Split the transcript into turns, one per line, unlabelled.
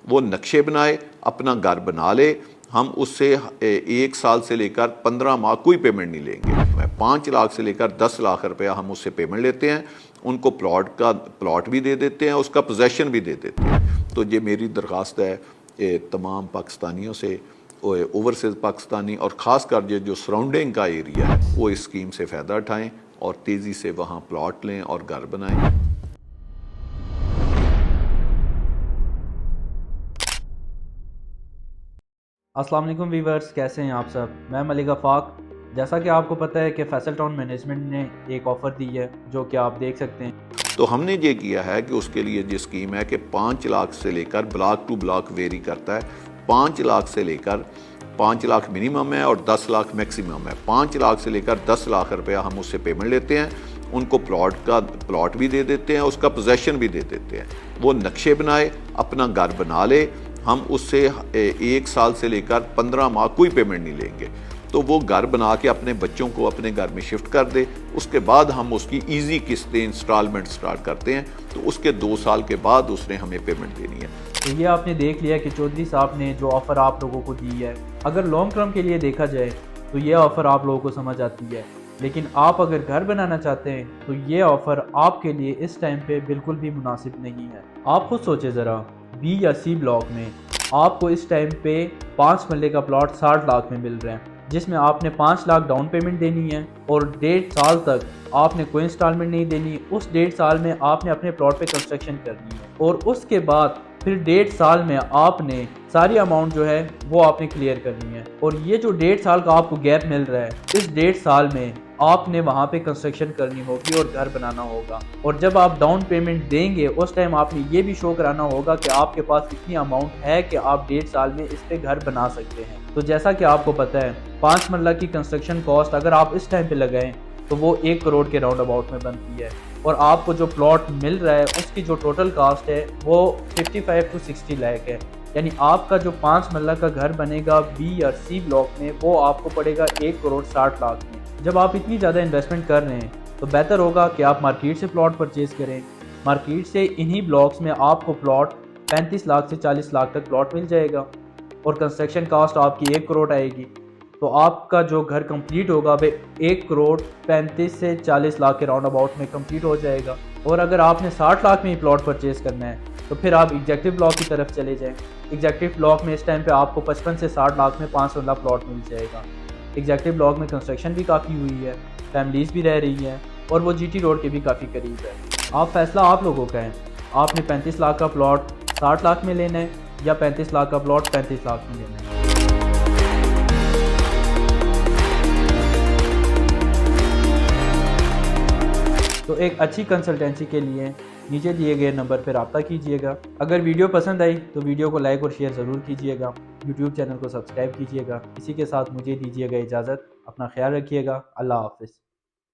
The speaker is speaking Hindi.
वो नक्शे बनाए, अपना घर बना ले। हम उससे 1 साल से लेकर 15 माह कोई पेमेंट नहीं लेंगे। 5 लाख से लेकर 10 लाख रुपया हम उससे पेमेंट लेते हैं, उनको प्लॉट भी दे देते हैं, उसका पोजेसन भी दे देते हैं। तो ये मेरी दरख्वास्त है तमाम पाकिस्तानियों से, ओवरसीज़ पाकिस्तानी और ख़ास कर जो सराउंडिंग का एरिया है, वो इस स्कीम से फ़ायदा उठाएँ और तेज़ी से वहाँ प्लॉट लें और घर बनाएँ।
अस्सलाम वालेकुम वीवर्स, कैसे हैं आप सब। मैं मलिक आफाक। जैसा कि आपको पता है कि फैसल टाउन मैनेजमेंट ने एक ऑफ़र दी है जो कि आप देख सकते हैं।
तो हमने ये किया है कि उसके लिए जो स्कीम है कि 5 लाख से लेकर ब्लॉक टू ब्लॉक वेरी करता है। 5 लाख से लेकर 5 लाख मिनिमम है और 10 लाख मैक्सिमम है। 5 लाख से लेकर 10 लाख रुपया हम उससे पेमेंट लेते हैं, उनको प्लॉट भी दे देते हैं, उसका पोजेसन भी दे देते हैं। वो नक्शे बनाए, अपना घर बना ले। हम उससे 1 साल से लेकर 15 माह कोई पेमेंट नहीं लेंगे। तो वो घर बना के अपने बच्चों को अपने घर में शिफ्ट कर दे। उसके बाद हम उसकी ईजी किस्तें इंस्टॉलमेंट स्टार्ट करते हैं। तो उसके 2 साल के बाद उसने हमें पेमेंट देनी है।
तो ये आपने देख लिया कि चौधरी साहब ने जो ऑफ़र आप लोगों को दी है, अगर लॉन्ग टर्म के लिए देखा जाए तो ये ऑफ़र आप लोगों को समझ आती है। लेकिन आप अगर घर बनाना चाहते हैं तो ये ऑफ़र आपके लिए इस टाइम पे बिल्कुल भी मुनासिब नहीं है। आप खुद सोचें ज़रा, बी या सी ब्लॉक में आपको इस टाइम पे 5 मरले का प्लॉट 60 लाख में मिल रहा है, जिसमें आपने 5 लाख डाउन पेमेंट देनी है और 1.5 साल तक आपने कोई इंस्टॉलमेंट नहीं देनी। उस 1.5 साल में आपने अपने प्लॉट पे कंस्ट्रक्शन करनी है और उसके बाद फिर 1.5 साल में आपने सारी अमाउंट जो है वो आपने क्लियर करनी है। और ये जो 1.5 साल का आपको गैप मिल रहा है, इस 1.5 साल में आपने वहाँ पे कंस्ट्रक्शन करनी होगी और घर बनाना होगा। और जब आप डाउन पेमेंट देंगे उस टाइम आपने ये भी शो कराना होगा कि आपके पास इतनी अमाउंट है कि आप 1.5 साल में इस पे घर बना सकते हैं। तो जैसा कि आपको पता है 5 मरला की कंस्ट्रक्शन कॉस्ट अगर आप इस टाइम पे लगाएं तो वो 1 करोड़ के राउंड अबाउट में बनती है। और आपको जो प्लॉट मिल रहा है उसकी जो टोटल कास्ट है वो 55 to 60 लाख है। यानी आपका जो 5 मरला का घर बनेगा बी या सी ब्लॉक में वो आपको पड़ेगा 1 करोड़ 60 लाख में। जब आप इतनी ज़्यादा इन्वेस्टमेंट कर रहे हैं तो बेहतर होगा कि आप मार्केट से प्लॉट परचेज़ करें। मार्केट से इन्हीं ब्लॉक्स में आपको प्लॉट 35 लाख से 40 लाख तक प्लॉट मिल जाएगा और कंस्ट्रक्शन कास्ट आपकी 1 करोड़ आएगी। तो आपका जो घर कंप्लीट होगा वह 1 करोड़ 35 से 40 लाख के राउंड अबाउट में कंप्लीट हो जाएगा। और अगर आपने 60 लाख में ही प्लॉट परचेज़ करना है तो फिर आप एग्जेक्टिव ब्लॉक की तरफ चले जाएं। एग्जेक्टिव ब्लॉक में इस टाइम पे आपको 55 से 60 लाख में 5 मरला प्लॉट मिल जाएगा। एग्जेक्टिव ब्लॉक में कंस्ट्रक्शन भी काफ़ी हुई है, फैमिलीज़ भी रह रही हैं और वो जीटी रोड के भी काफ़ी करीब है। आप फैसला आप लोगों का है, आपने 35 लाख का प्लॉट 60 लाख में लेना है या 35 लाख का प्लॉट 35 लाख में लेना है। तो एक अच्छी कंसल्टेंसी के लिए नीचे दिए गए नंबर पर रब्ता कीजिएगा। अगर वीडियो पसंद आई तो वीडियो को लाइक और शेयर ज़रूर कीजिएगा। यूट्यूब चैनल को सब्सक्राइब कीजिएगा। इसी के साथ मुझे दीजिएगा इजाज़त। अपना ख्याल रखिएगा। अल्लाह हाफ़िज़।